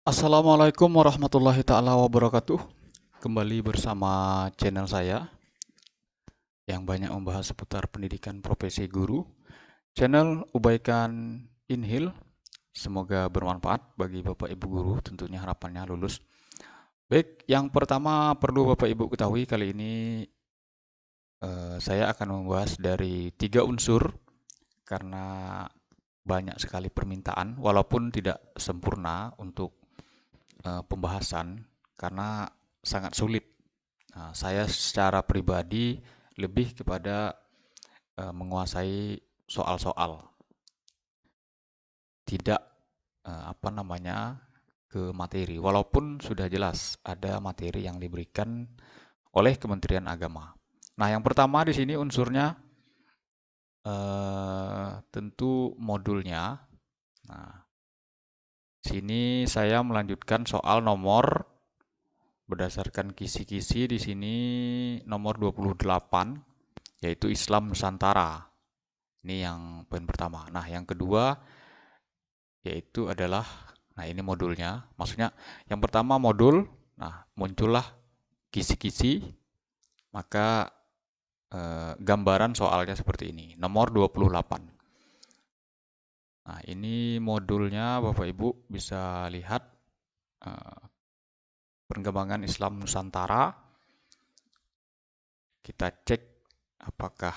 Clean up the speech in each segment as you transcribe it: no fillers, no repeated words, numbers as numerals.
Assalamualaikum warahmatullahi taala wabarakatuh. Kembali bersama channel saya yang banyak membahas seputar pendidikan profesi guru. Channel Ubaikan Inhil. Semoga bermanfaat bagi Bapak Ibu guru, tentunya harapannya lulus. Baik, yang pertama perlu Bapak Ibu ketahui kali ini saya akan membahas dari 3 unsur karena banyak sekali permintaan walaupun tidak sempurna untuk pembahasan karena sangat sulit. Nah, saya secara pribadi lebih kepada menguasai soal-soal, tidak apa namanya ke materi. Walaupun sudah jelas ada materi yang diberikan oleh Kementerian Agama. Nah, yang pertama di sini unsurnya tentu modulnya. Nah, sini saya melanjutkan soal nomor berdasarkan kisi-kisi di sini nomor 28 yaitu Islam Nusantara. Ini yang poin pertama. Nah, yang kedua yaitu adalah nah ini modulnya. Maksudnya yang pertama modul, nah muncullah kisi-kisi, maka gambaran soalnya seperti ini. Nomor 28. Nah, ini modulnya Bapak Ibu bisa lihat eh, perkembangan Islam Nusantara. Kita cek apakah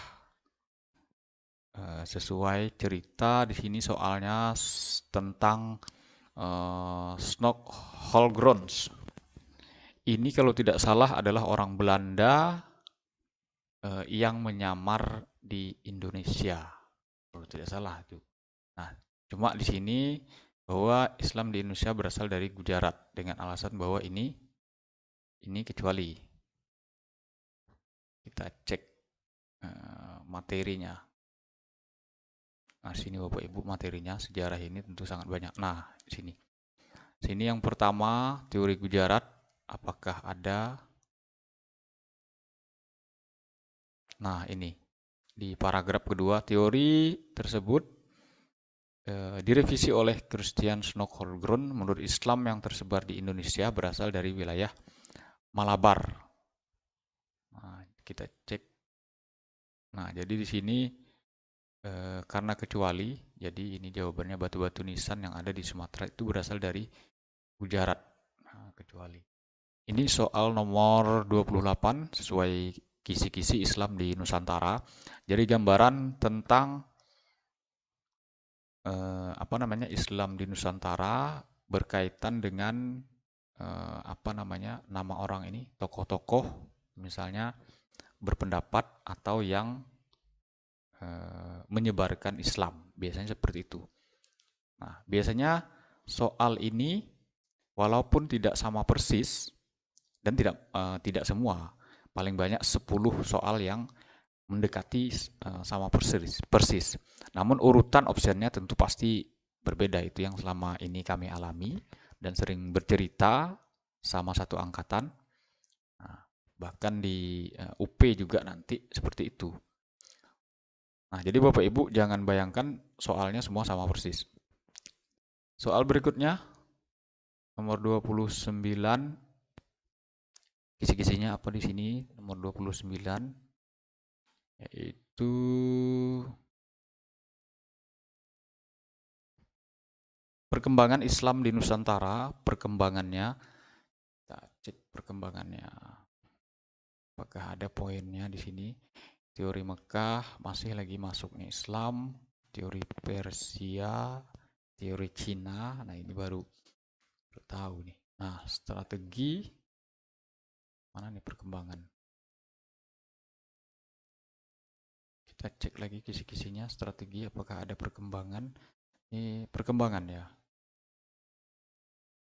sesuai cerita di sini soalnya tentang Snoekholgroens. Ini kalau tidak salah adalah orang Belanda yang menyamar di Indonesia. Kalau tidak salah itu. Nah, cuma di sini bahwa Islam di Indonesia berasal dari Gujarat dengan alasan bahwa ini kecuali. Kita cek materinya. Nah, sini Bapak Ibu materinya sejarah ini tentu sangat banyak. Nah, sini. Sini yang pertama teori Gujarat, apakah ada? Nah, ini di paragraf kedua teori tersebut direvisi oleh Christian Snoekholgroen. Menurut Islam yang tersebar di Indonesia berasal dari wilayah Malabar. Nah, kita cek. Nah, jadi di sini karena kecuali, jadi ini jawabannya batu-batu nisan yang ada di Sumatera itu berasal dari Gujarat. Nah, kecuali. Ini soal nomor 28 sesuai kisi-kisi Islam di Nusantara. Jadi gambaran tentang apa namanya Islam di Nusantara berkaitan dengan apa namanya nama orang ini tokoh-tokoh misalnya berpendapat atau yang menyebarkan Islam biasanya seperti itu. Nah, biasanya soal ini walaupun tidak sama persis dan tidak semua, paling banyak 10 soal yang mendekati sama persis. Namun urutan optionnya tentu pasti berbeda, itu yang selama ini kami alami dan sering bercerita sama satu angkatan. Nah, bahkan di UP juga nanti seperti itu. Nah, jadi Bapak Ibu jangan bayangkan soalnya semua sama persis. Soal berikutnya nomor 29. Kisi-kisinya apa di sini? Nomor 29 yaitu perkembangan Islam di Nusantara, perkembangannya. Kita cek perkembangannya. Apakah ada poinnya di sini? Teori Mekah masih lagi masuk nih Islam, teori Persia, teori Cina. Nah, ini baru tahu nih. Nah, strategi mana nih perkembangan? Kita cek lagi kisi-kisinya, strategi apakah ada perkembangan? Ini perkembangan ya.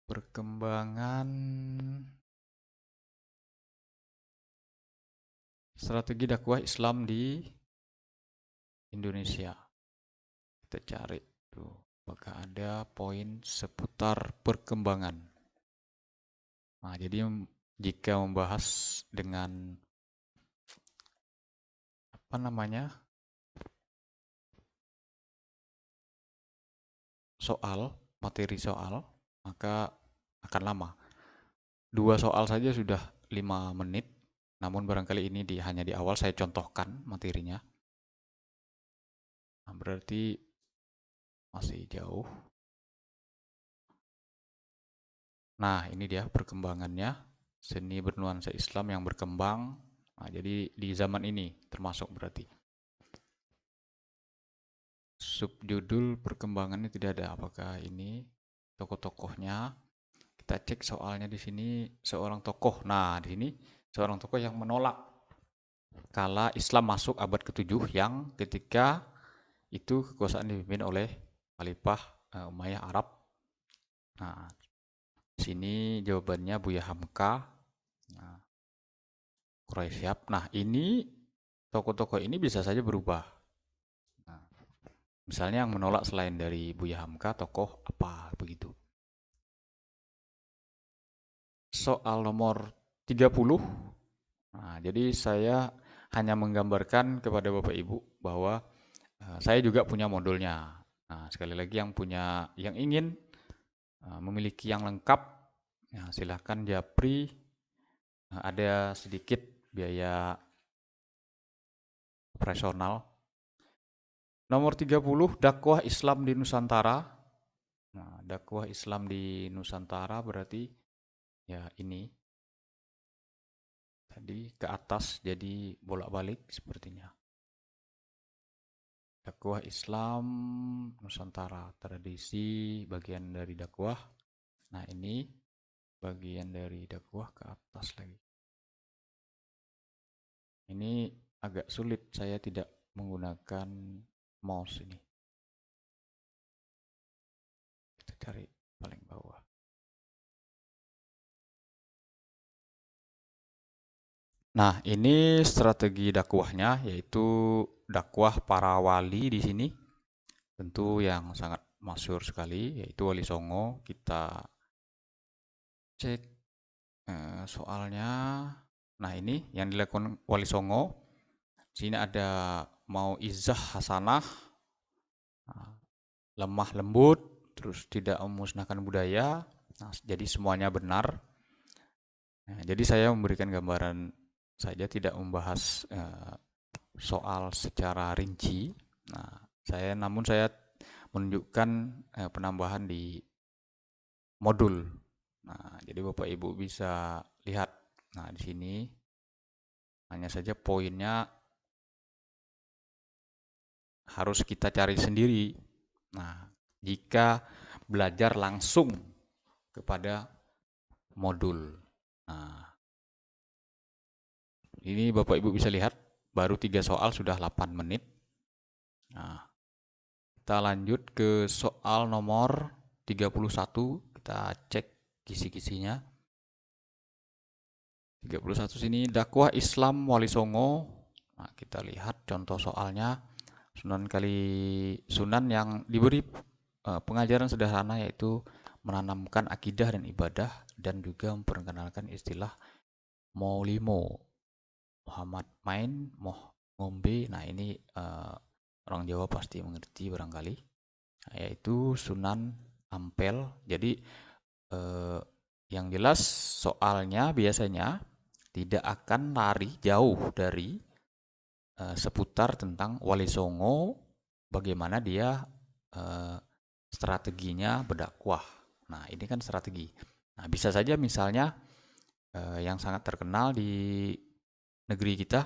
Perkembangan strategi dakwah Islam di Indonesia. Kita cari tuh, apakah ada poin seputar perkembangan. Nah, jadi jika membahas dengan apa namanya soal, materi soal, maka akan lama. 2 soal saja sudah 5 menit, namun barangkali ini hanya di awal saya contohkan materinya. Nah, berarti masih jauh. Nah, ini dia perkembangannya. Seni bernuansa Islam yang berkembang. Nah, jadi di zaman ini termasuk berarti. Subjudul perkembangannya tidak ada. Apakah ini tokoh-tokohnya? Kita cek soalnya di sini seorang tokoh. Nah, di sini seorang tokoh yang menolak kala Islam masuk abad ke-7 yang ketika itu kekuasaan dipimpin oleh Khalifah Umayyah Arab. Nah, sini jawabannya Buya Hamka. Nah, Quraisyab. Nah, ini tokoh-tokoh ini bisa saja berubah. Nah, misalnya yang menolak selain dari Buya Hamka, tokoh apa begitu. Soal nomor 30. Nah, jadi saya hanya menggambarkan kepada Bapak Ibu bahwa saya juga punya modulnya. Nah, sekali lagi yang ingin memiliki yang lengkap, ya, silahkan japri. Ada sedikit biaya operasional. Nomor 30, dakwah Islam di Nusantara. Nah, dakwah Islam di Nusantara berarti ya ini. Tadi ke atas jadi bolak-balik sepertinya. Dakwah Islam Nusantara, tradisi bagian dari dakwah. Nah, ini bagian dari dakwah ke atas lagi. Ini agak sulit, saya tidak menggunakan mouse ini. Kita cari paling bawah. Nah, ini strategi dakwahnya, yaitu dakwah para wali di sini. Tentu yang sangat masyhur sekali, yaitu Wali Songo. Kita cek soalnya. Nah, ini yang dilakukan Wali Songo. Sini ada mau izah hasanah, lemah lembut, terus tidak memusnahkan budaya. Nah, jadi semuanya benar. Nah, jadi saya memberikan gambaran saja, tidak membahas soal secara rinci. Nah, namun saya menunjukkan penambahan di modul. Nah, jadi Bapak Ibu bisa lihat. Nah, di sini hanya saja poinnya harus kita cari sendiri. Nah, jika belajar langsung kepada modul. Nah, ini Bapak Ibu bisa lihat, baru 3 soal sudah 8 menit. Nah, kita lanjut ke soal nomor 31. Kita cek kisi-kisinya. 31 sini, dakwah Islam Wali Songo. Nah, kita lihat contoh soalnya. Sunan yang diberi pengajaran sederhana, yaitu menanamkan akidah dan ibadah, dan juga memperkenalkan istilah Maulimo, Muhammad main, moh ngombe. Nah, ini orang Jawa pasti mengerti barangkali. Nah, yaitu Sunan Ampel. Jadi yang jelas soalnya biasanya tidak akan lari jauh dari seputar tentang Wali Songo, bagaimana dia strateginya berdakwah. Nah, ini kan strategi. Nah, bisa saja misalnya yang sangat terkenal di negeri kita,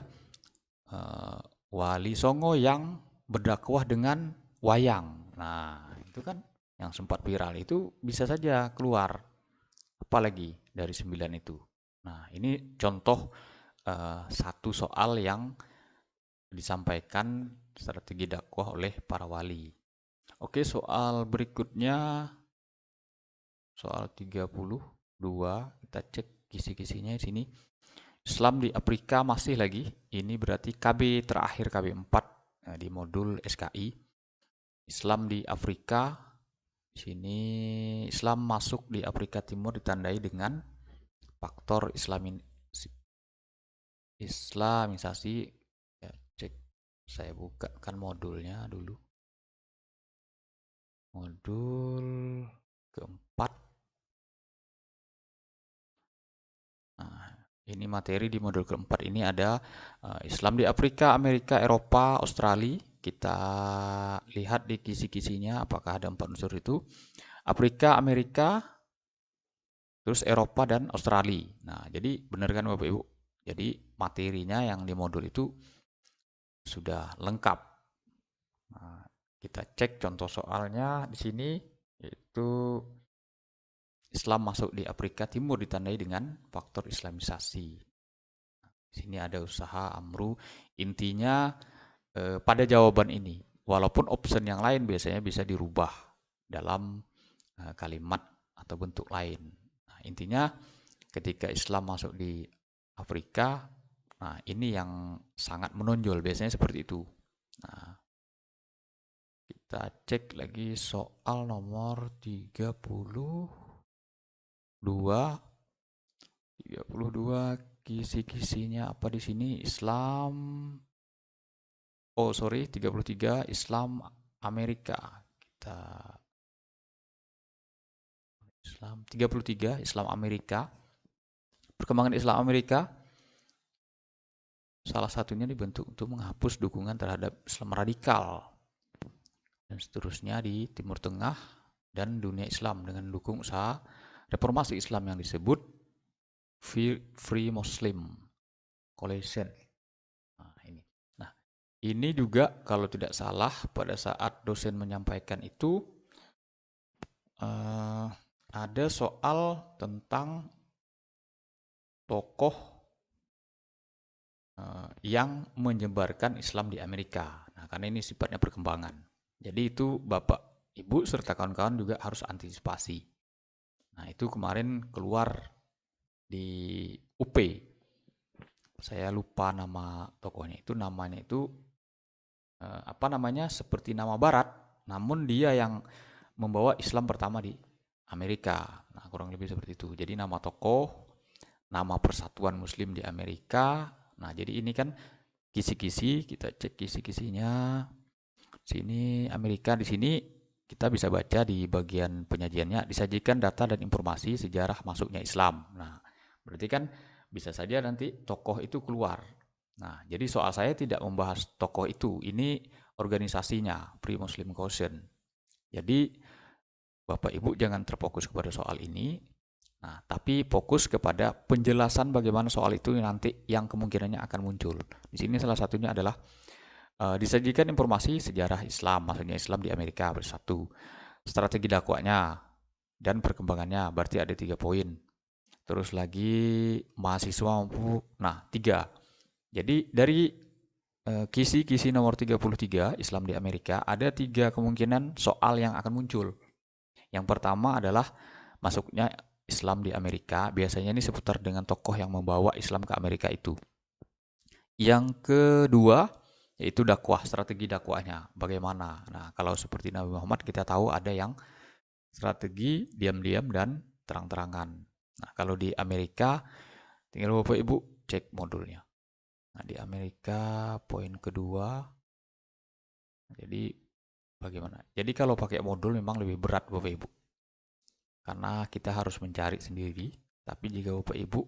Wali Songo yang berdakwah dengan wayang. Nah, itu kan yang sempat viral itu bisa saja keluar. Apalagi dari 9 itu. Nah, ini contoh satu soal yang disampaikan strategi dakwah oleh para wali. Oke, soal berikutnya, soal 32, kita cek kisi-kisinya di sini. Islam di Afrika masih lagi, ini berarti KB terakhir, KB 4 di modul SKI. Islam di Afrika, di sini Islam masuk di Afrika Timur ditandai dengan faktor Islamisasi. Ya, cek, saya bukakan modulnya dulu. Modul keempat. Ini materi di modul keempat ini ada Islam di Afrika, Amerika, Eropa, Australia. Kita lihat di kisi-kisinya apakah ada 4 unsur itu. Afrika, Amerika, terus Eropa dan Australia. Nah, jadi benar kan Bapak Ibu? Jadi materinya yang di modul itu sudah lengkap. Nah, kita cek contoh soalnya di sini, yaitu Islam masuk di Afrika Timur ditandai dengan faktor Islamisasi. Di sini ada usaha amru. Intinya pada jawaban ini, walaupun option yang lain biasanya bisa dirubah dalam kalimat atau bentuk lain. Nah, intinya ketika Islam masuk di Afrika, nah ini yang sangat menonjol, biasanya seperti itu. Nah, kita cek lagi soal nomor 32 kisi-kisinya apa di sini? Islam. Oh, sorry, 33 Islam Amerika. Kita Islam 33 Islam Amerika. Perkembangan Islam Amerika salah satunya dibentuk untuk menghapus dukungan terhadap Islam radikal dan seterusnya di Timur Tengah dan dunia Islam dengan mendukung usaha reformasi Islam yang disebut Free Muslim Coalition. Nah, ini. Nah, ini juga kalau tidak salah pada saat dosen menyampaikan itu ada soal tentang tokoh yang menyebarkan Islam di Amerika. Nah, karena ini sifatnya perkembangan. Jadi itu Bapak, Ibu, serta kawan-kawan juga harus antisipasi. Nah, itu kemarin keluar di UP. Saya lupa nama tokohnya itu, namanya itu apa namanya, seperti nama barat, namun dia yang membawa Islam pertama di Amerika. Nah, kurang lebih seperti itu. Jadi nama tokoh, nama persatuan muslim di Amerika. Nah, jadi ini kan kisi-kisi, kita cek kisi-kisinya. Sini Amerika, di sini kita bisa baca di bagian penyajiannya disajikan data dan informasi sejarah masuknya Islam. Nah, berarti kan bisa saja nanti tokoh itu keluar. Nah, jadi soal saya tidak membahas tokoh itu. Ini organisasinya, Free Muslim Coalition. Jadi Bapak Ibu jangan terfokus kepada soal ini. Nah, tapi fokus kepada penjelasan bagaimana soal itu nanti yang kemungkinannya akan muncul. Di sini salah satunya adalah disajikan informasi sejarah Islam, maksudnya Islam di Amerika bersatu, strategi dakwahnya dan perkembangannya, berarti ada 3 poin. Terus lagi mahasiswa mampu, nah 3. Jadi dari kisi-kisi nomor 33 Islam di Amerika ada 3 kemungkinan soal yang akan muncul. Yang pertama adalah masuknya Islam di Amerika, biasanya ini seputar dengan tokoh yang membawa Islam ke Amerika itu. Yang kedua, yaitu dakwah, strategi dakwahnya, bagaimana. Nah, kalau seperti Nabi Muhammad kita tahu ada yang strategi diam-diam dan terang-terangan. Nah, kalau di Amerika, tinggal Bapak Ibu cek modulnya. Nah, di Amerika poin kedua, jadi bagaimana? Jadi kalau pakai modul memang lebih berat Bapak Ibu. Karena kita harus mencari sendiri, tapi jika Bapak Ibu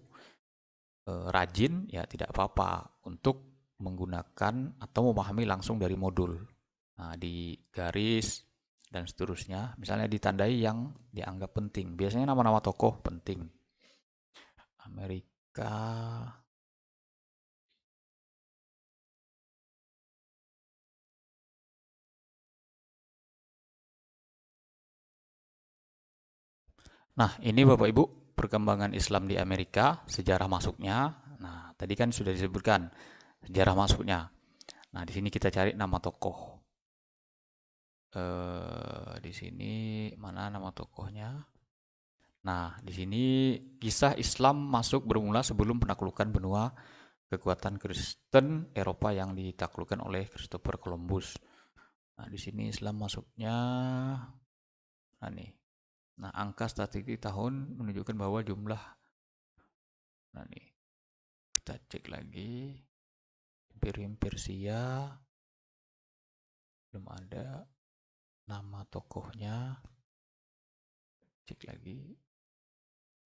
rajin, ya tidak apa-apa untuk menggunakan atau memahami langsung dari modul. Nah, di garis dan seterusnya, misalnya ditandai yang dianggap penting. Biasanya nama-nama tokoh penting. Amerika. Nah, ini Bapak Ibu, perkembangan Islam di Amerika, sejarah masuknya. Nah, tadi kan sudah disebutkan sejarah masuknya. Nah, di sini kita cari nama tokoh. Di sini mana nama tokohnya? Nah, di sini kisah Islam masuk bermula sebelum penaklukan benua kekuatan Kristen Eropa yang ditaklukkan oleh Christopher Columbus. Nah, di sini Islam masuknya, nah nih, nah angka statistik tahun menunjukkan bahwa jumlah, nah nih, kita cek lagi, Imperium Persia, belum ada nama tokohnya, cek lagi.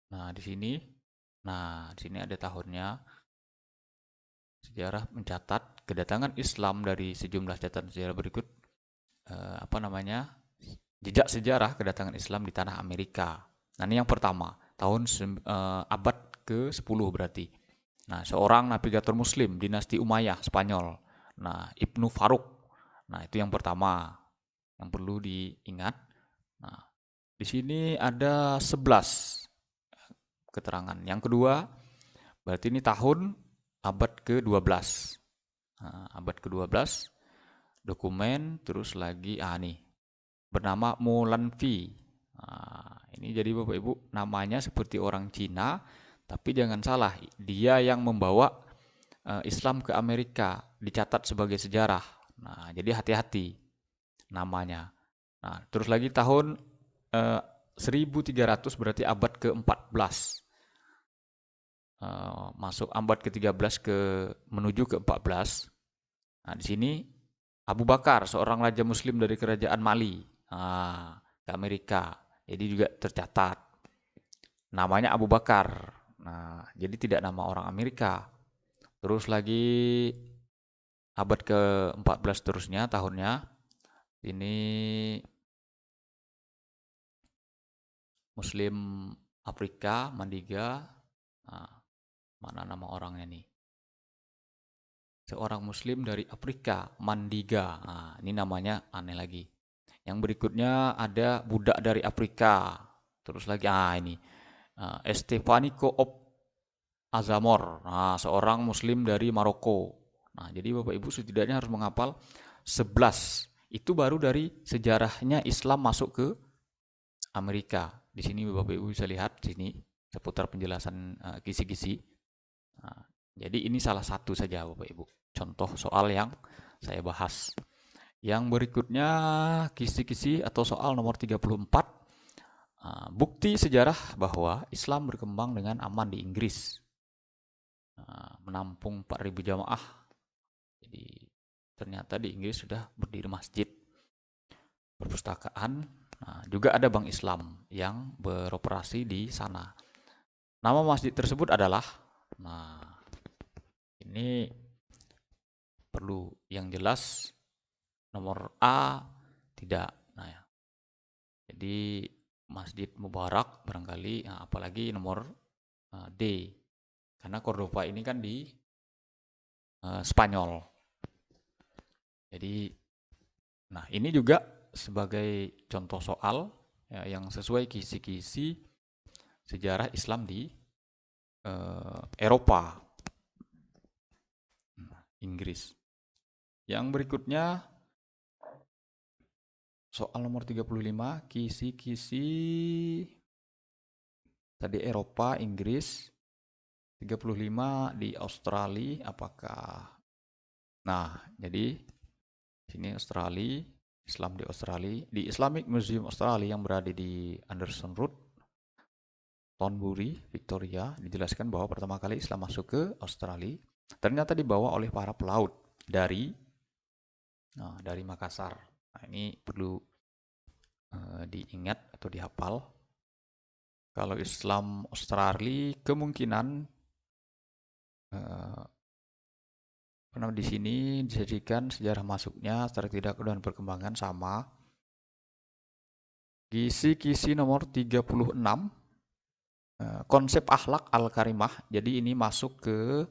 Nah, di sini Nah, di sini ada tahunnya. Sejarah mencatat kedatangan Islam dari sejumlah catatan sejarah berikut. Apa namanya? Jejak sejarah kedatangan Islam di tanah Amerika. Nah, ini yang pertama, abad ke-10 berarti. Nah, seorang navigator muslim dinasti Umayyah Spanyol. Nah, Ibnu Faruk. Nah, itu yang pertama yang perlu diingat. Nah, di sini ada 11 keterangan. Yang kedua, berarti ini tahun abad ke-12. Nah, abad ke-12, dokumen, terus lagi, nih, bernama Mulanfi. Nah, ini jadi Bapak Ibu, namanya seperti orang Cina, tapi jangan salah, dia yang membawa Islam ke Amerika, dicatat sebagai sejarah. Nah, jadi hati-hati namanya. Nah, terus lagi tahun 1300 berarti abad ke-14. Masuk abad ke-13 menuju ke-14. Nah, di sini Abu Bakar, seorang raja muslim dari kerajaan Mali, ke Amerika. Jadi juga tercatat. Namanya Abu Bakar. Nah, jadi tidak nama orang Amerika. Terus lagi abad ke-14 terusnya tahunnya. Ini Muslim Afrika, Mandiga. Nah, mana nama orangnya nih? Seorang Muslim dari Afrika, Mandiga. Nah, ini namanya aneh lagi. Yang berikutnya ada budak dari Afrika. Terus lagi, ini Estefanico of Azamor. Nah, seorang Muslim dari Maroko. Nah, jadi Bapak Ibu setidaknya harus menghafal 11. Itu baru dari sejarahnya Islam masuk ke Amerika. Di sini Bapak Ibu bisa lihat sini seputar penjelasan kisi-kisi. Nah, jadi ini salah satu saja Bapak Ibu. Contoh soal yang saya bahas. Yang berikutnya kisi-kisi atau soal nomor 34. Bukti sejarah bahwa Islam berkembang dengan aman di Inggris. Menampung 4.000 jamaah. Jadi ternyata di Inggris sudah berdiri masjid, perpustakaan. Nah, juga ada bank Islam yang beroperasi di sana. Nama masjid tersebut adalah, nah, ini perlu yang jelas, nomor A tidak. Nah, ya. Jadi Masjid Mubarak barangkali, apalagi nomor D. Karena Cordoba ini kan di Spanyol. Jadi, nah ini juga sebagai contoh soal ya, yang sesuai kisi-kisi sejarah Islam di Eropa, Inggris. Yang berikutnya soal nomor 35, kisi-kisi tadi Eropa, Inggris, 35 di Australia, apakah? Nah, jadi sini Australia, Islam di Australia, di Islamic Museum Australia yang berada di Anderson Road, Thornbury, Victoria, dijelaskan bahwa pertama kali Islam masuk ke Australia ternyata dibawa oleh para pelaut dari Makassar. Nah, ini perlu diingat atau dihafal. Kalau Islam Australia kemungkinan karena di sini disajikan sejarah masuknya secara tidak dan perkembangan sama. Kisi-kisi nomor 36, konsep akhlak al-karimah. Jadi ini masuk ke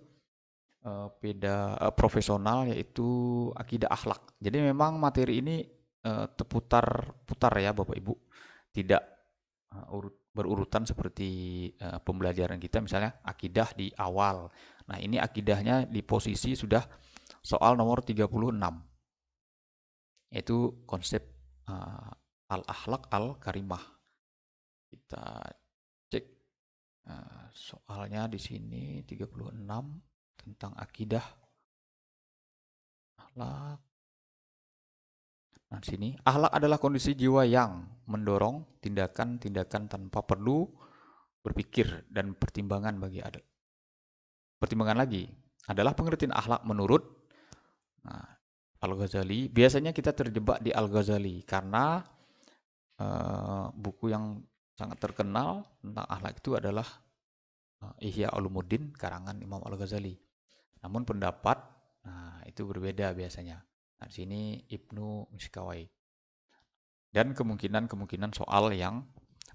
profesional yaitu akidah akhlak. Jadi memang materi ini terputar-putar ya Bapak Ibu. Tidak berurutan seperti pembelajaran kita misalnya akidah di awal. Nah, ini akidahnya di posisi sudah soal nomor 36. Yaitu konsep al-akhlak al-karimah. Kita cek soalnya di sini 36 tentang akidah akhlak. Nah, di sini akhlak adalah kondisi jiwa yang mendorong tindakan-tindakan tanpa perlu berpikir dan pertimbangan bagi ada. Pertimbangan lagi adalah pengertian akhlak menurut Al-Ghazali. Biasanya kita terjebak di Al-Ghazali karena buku yang sangat terkenal tentang akhlak itu adalah Ihya Ulumuddin karangan Imam Al-Ghazali. Namun pendapat, nah itu berbeda biasanya. Nah, di sini Ibnu Miskawai. Dan kemungkinan-kemungkinan soal yang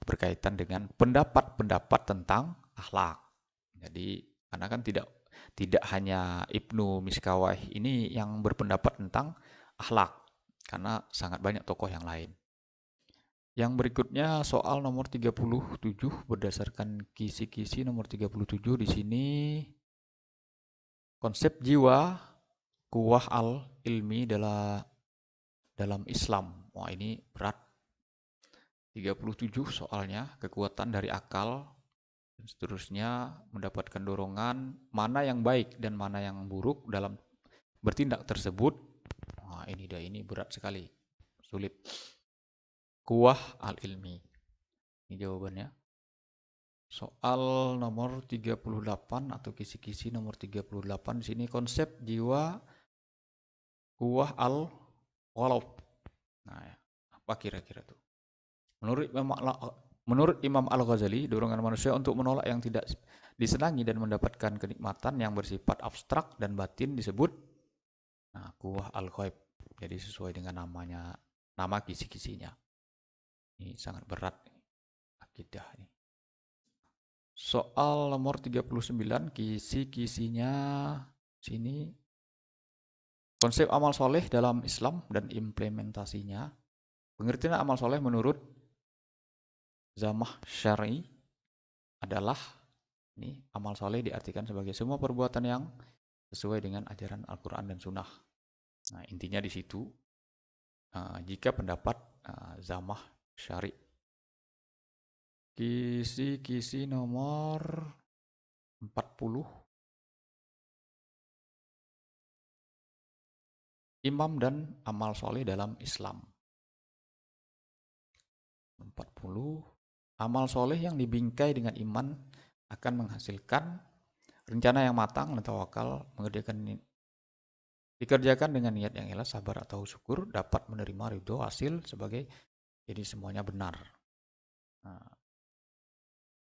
berkaitan dengan pendapat-pendapat tentang akhlak. Jadi karena kan tidak hanya Ibnu Miskawai ini yang berpendapat tentang akhlak, karena sangat banyak tokoh yang lain. Yang berikutnya soal nomor 37 berdasarkan kisi-kisi nomor 37 di sini konsep jiwa kuwah al-ilmi dalam Islam. Wah, ini berat. 37 soalnya kekuatan dari akal dan seterusnya mendapatkan dorongan mana yang baik dan mana yang buruk dalam bertindak tersebut. Wah, ini berat sekali. Sulit. Kuwah al-ilmi. Ini jawabannya. Soal nomor 38 atau kisi-kisi nomor 38 di sini konsep jiwa kuwah al-ghalab. Nah, ya. Apa kira-kira tuh? Menurut Imam Al-Ghazali, dorongan manusia untuk menolak yang tidak disenangi dan mendapatkan kenikmatan yang bersifat abstrak dan batin disebut kuwah al-ghaib. Jadi sesuai dengan namanya, nama kisi-kisinya. Ini sangat berat akidah ini. Soal nomor 39, kisi-kisinya sini konsep amal soleh dalam Islam dan implementasinya. Pengertian amal soleh menurut Zamah Syar'i adalah ini amal soleh diartikan sebagai semua perbuatan yang sesuai dengan ajaran Al-Quran dan Sunnah. Nah, intinya di situ jika pendapat Zamah Syar'i. Kisi-kisi nomor 40. Imam dan amal soleh dalam Islam. 40. Amal soleh yang dibingkai dengan iman akan menghasilkan rencana yang matang dan tawakal, dikerjakan dengan niat yang ikhlas, sabar atau syukur, dapat menerima ridho hasil sebagai jadi semuanya benar. Nah,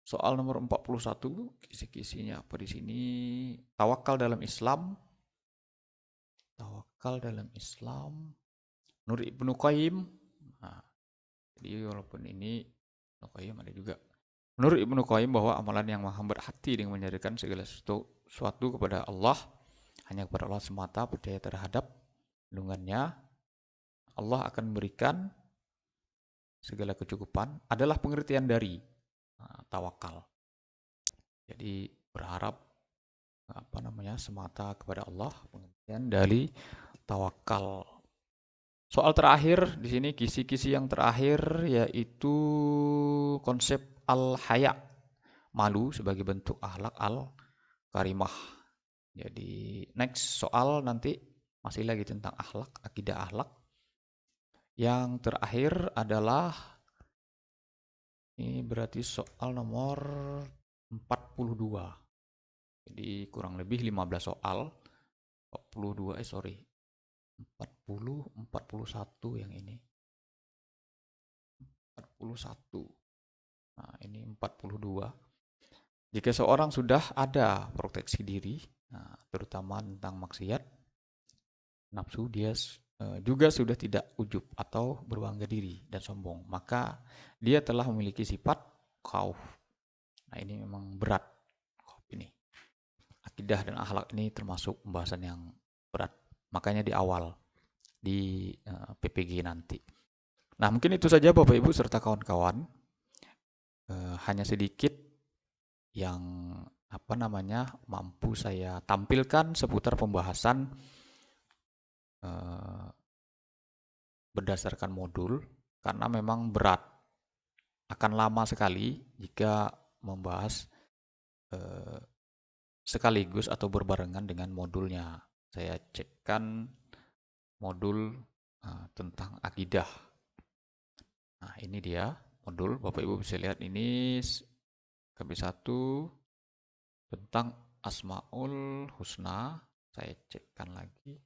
soal nomor 41, kisi-kisinya apa di sini? Tawakal dalam Islam. Tawakal dalam Islam. Menurut Ibnu Qayyim. Nah, jadi walaupun ini Ibnu Qayyim ada juga. Menurut Ibnu Qayyim bahwa amalan yang menghambat hati dengan menjadikan segala sesuatu kepada Allah, hanya kepada Allah semata, percaya terhadap lindungannya, Allah akan memberikan segala kecukupan, adalah pengertian dari tawakal. Jadi berharap semata kepada Allah, pengertian dari tawakal. Soal terakhir di sini kisi-kisi yang terakhir yaitu konsep al-haya, malu sebagai bentuk akhlak al-karimah. Jadi next soal nanti masih lagi tentang akhlak, akidah akhlak. Yang terakhir adalah ini berarti soal nomor 42. Jadi kurang lebih 15 soal. 41 yang ini. 41. Nah, ini 42. Jika seorang sudah ada proteksi diri, terutama tentang maksiat, nafsu, dia juga sudah tidak ujub atau berbangga diri dan sombong, maka dia telah memiliki sifat khauf. Nah, ini memang berat khauf ini. Akidah dan akhlak ini termasuk pembahasan yang berat. Makanya di awal di PPG nanti. Nah, mungkin itu saja Bapak Ibu serta kawan-kawan. Hanya sedikit yang mampu saya tampilkan seputar pembahasan berdasarkan modul, karena memang berat, akan lama sekali jika membahas sekaligus atau berbarengan dengan modulnya. Saya cekkan modul tentang akidah. Nah, ini dia modul, Bapak Ibu bisa lihat ini KB1 tentang Asmaul Husna. Saya cekkan lagi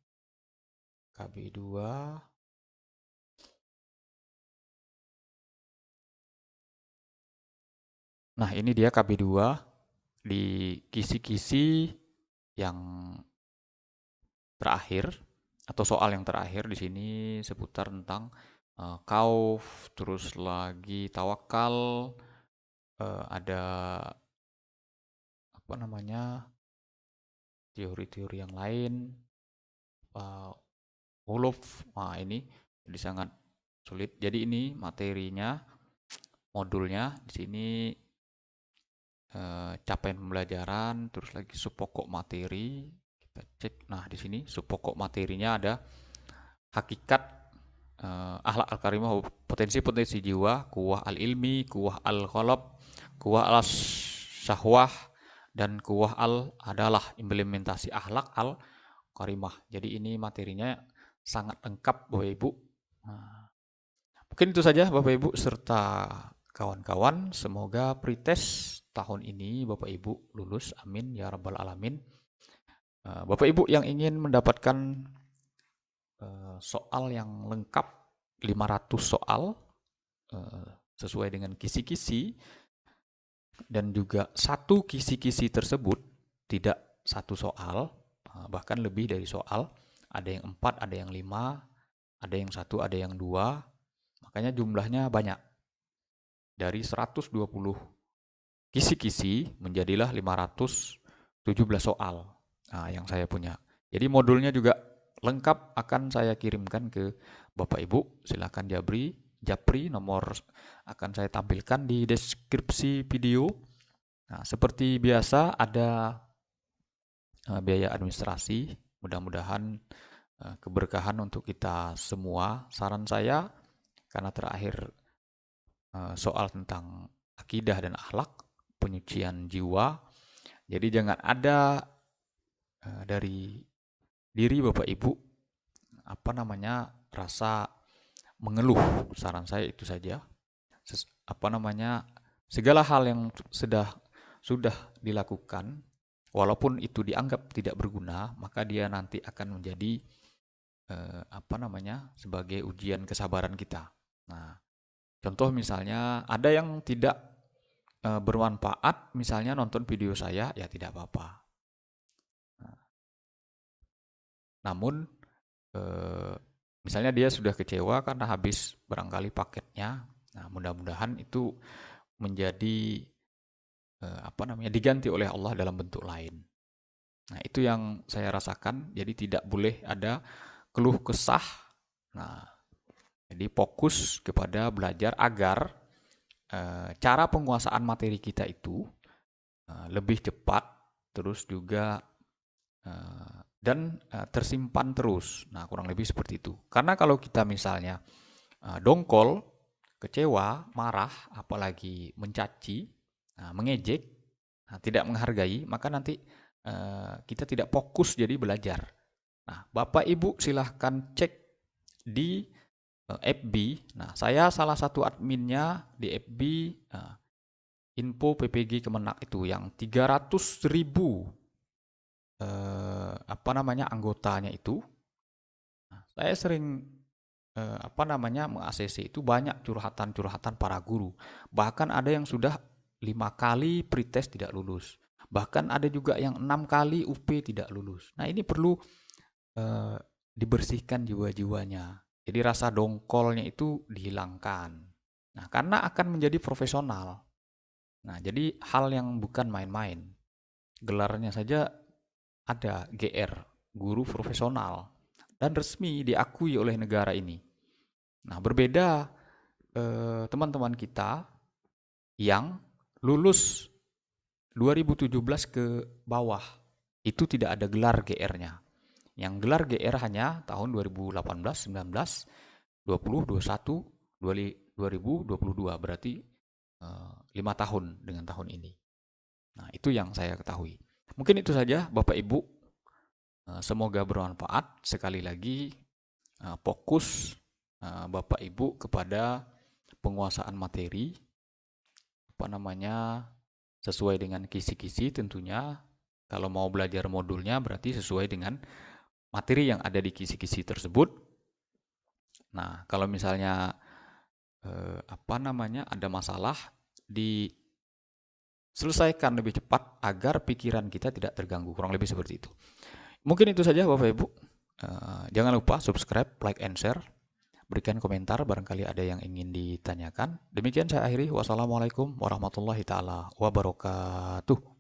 KB2. Nah, ini dia KB2. di kisi-kisi yang terakhir atau soal yang terakhir di sini seputar tentang khauf, terus lagi tawakal, ada apa namanya teori-teori yang lain, Wolof. Nah, ini jadi sangat sulit. Jadi ini materinya, modulnya di sini capaian pembelajaran, terus lagi subpokok materi. Kita cek. Nah, di sini subpokok materinya ada hakikat akhlak al-karimah, potensi-potensi jiwa, kuwah al-ilmi, kuwah al-qalb, kuwah al-syahwah, dan kuwah al-adalah, implementasi akhlak al-karimah. Jadi ini materinya sangat lengkap Bapak Ibu. Nah, mungkin itu saja Bapak Ibu serta kawan-kawan. Semoga pretest tahun ini Bapak Ibu lulus. Amin ya rabbal alamin. Bapak Ibu yang ingin mendapatkan soal yang lengkap 500 soal sesuai dengan kisi-kisi, dan juga satu kisi-kisi tersebut tidak satu soal, bahkan lebih dari soal, ada yang 4, ada yang 5, ada yang 1, ada yang 2, makanya jumlahnya banyak. Dari 120 kisi-kisi menjadilah 517 soal yang saya punya. Jadi modulnya juga lengkap, akan saya kirimkan ke Bapak Ibu. Silakan Japri, nomor akan saya tampilkan di deskripsi video. Nah, seperti biasa ada biaya administrasi. Mudah-mudahan keberkahan untuk kita semua. Saran saya, karena terakhir soal tentang akidah dan akhlak, penyucian jiwa. Jadi jangan ada dari diri Bapak Ibu rasa mengeluh. Saran saya itu saja. Segala hal yang sudah dilakukan, walaupun itu dianggap tidak berguna, maka dia nanti akan menjadi sebagai ujian kesabaran kita. Nah, contoh misalnya ada yang tidak bermanfaat, misalnya nonton video saya, ya tidak apa-apa. Namun misalnya dia sudah kecewa karena habis barangkali paketnya. Nah, mudah-mudahan itu menjadi diganti oleh Allah dalam bentuk lain. Nah, itu yang saya rasakan. Jadi tidak boleh ada keluh kesah. Nah, jadi fokus kepada belajar agar cara penguasaan materi kita itu lebih cepat, terus juga dan tersimpan terus. Nah, kurang lebih seperti itu. Karena kalau kita misalnya dongkol, kecewa, marah, apalagi mencaci, mengejek, tidak menghargai, maka nanti kita tidak fokus jadi belajar. Nah, Bapak Ibu silahkan cek di FB. Nah, saya salah satu adminnya di FB info PPG Kemenak itu yang 300.000 anggotanya itu. Nah, saya sering meng-ACC itu banyak curhatan-curhatan para guru. Bahkan ada yang sudah 5 kali pretest tidak lulus. Bahkan ada juga yang 6 kali UP tidak lulus. Nah, ini perlu dibersihkan jiwa-jiwanya. Jadi rasa dongkolnya itu dihilangkan. Nah, karena akan menjadi profesional. Nah, jadi hal yang bukan main-main. Gelarnya saja ada GR, guru profesional, dan resmi diakui oleh negara ini. Nah, berbeda teman-teman kita yang lulus 2017 ke bawah, itu tidak ada gelar GR-nya. Yang gelar GR hanya tahun 2018, 19, 20, 21, 2022, berarti 5 tahun dengan tahun ini. Nah, itu yang saya ketahui. Mungkin itu saja Bapak Ibu. Semoga bermanfaat. Sekali lagi, fokus Bapak Ibu kepada penguasaan materi, sesuai dengan kisi-kisi tentunya. Kalau mau belajar modulnya berarti sesuai dengan materi yang ada di kisi-kisi tersebut. Nah, kalau misalnya ada masalah di selesaikan lebih cepat agar pikiran kita tidak terganggu. Kurang lebih seperti itu. Mungkin itu saja Bapak Ibu. Jangan lupa subscribe, like, and share. Berikan komentar barangkali ada yang ingin ditanyakan. Demikian saya akhiri. Wassalamualaikum warahmatullahi taala wabarakatuh.